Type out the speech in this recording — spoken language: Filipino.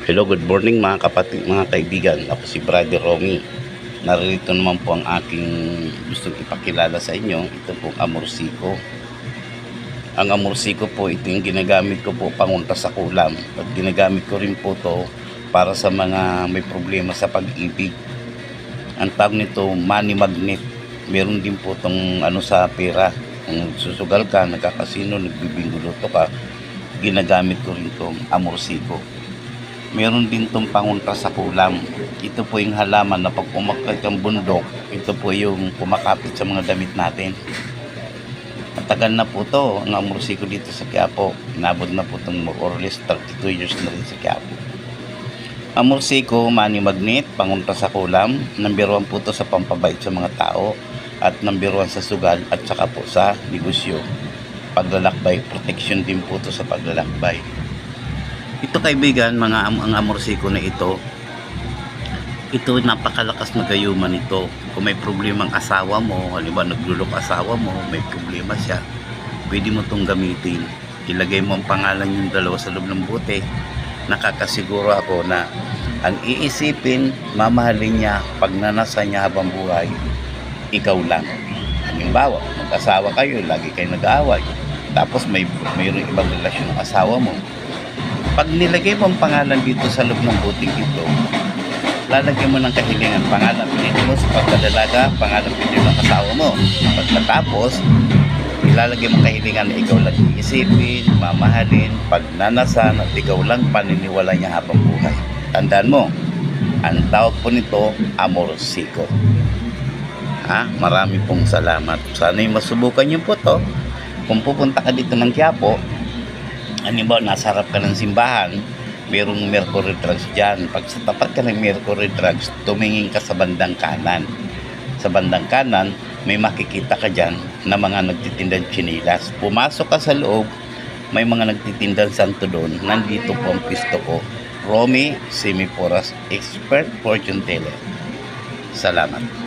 Hello, good morning mga kapatid, mga kaibigan. Ako si Brother Romy. Narito naman po ang aking gustong ipakilala sa inyo. Ito po ang amorsiko. Ang amorsiko po, ito yung ginagamit ko po pangunta sa kulam. At ginagamit ko rin po to para sa mga may problema sa pag-ibig. Ang tawag nito, money magnet. Meron din po itong sa pera. Kung susugal ka, nagkakasino, nagbibingo loto ka, ginagamit ko rin itong amorsiko. Meron din itong pangunta sa kulam. Ito po yung halaman na pag umakyat ang bundok, ito po yung kumakapit sa mga damit natin. Matagal na po to ang amorsiko dito sa Quiapo. Inabot na po itong more or less 32 years na rin sa Quiapo. Amorsiko, money magnet, pangunta sa kulam. Number 1 po to sa pampabait sa mga tao. At number 1 sa sugal at saka po sa negosyo. Paglalakbay, protection din po to sa paglalakbay. Ito kaibigan, ang amorsiko na ito napakalakas na gayuman ito. Kung may problema ang asawa mo, halimbawa naglulok asawa mo, may problema siya, pwede mo itong gamitin. Ilagay mo ang pangalan yung dalawa sa loob ng bote. Nakakasiguro ako na ang iisipin, mamahalin niya, pag nanasa niya habang buhay, ikaw lang. Halimbawa, mag-asawa kayo, lagi kayo nag-aaway, tapos mayroong ibang relasyon ng asawa mo. Pag nilagay mo ang pangalan dito sa loob ng buting ito, lalagyan mo ng kahilingan, pangalan pinili mo sa pagkadalaga, pangalan pinili mo ng asawa mo. Pagkatapos, ilalagay mo kahilingan na ikaw lang iisipin, mamahalin, pagnanasan, at ikaw lang paniniwala niya habang buhay. Tandaan mo, ang tawag po nito, amorsiko. Marami pong salamat. Sana'y masubukan niyo po to. Kung pupunta ka dito ng Quiapo, halimbawa, nasa harap ka ng simbahan, mayroong Mercury Drugs dyan. Pag sa tapat ka ng Mercury Drugs, tumingin ka sa bandang kanan. Sa bandang kanan, may makikita ka dyan na mga nagtitindang chinilas. Pumasok ka sa loob, may mga nagtitindang santo doon. Nandito po ang pisto ko, Romy Semiporas, Expert Fortune Teller. Salamat.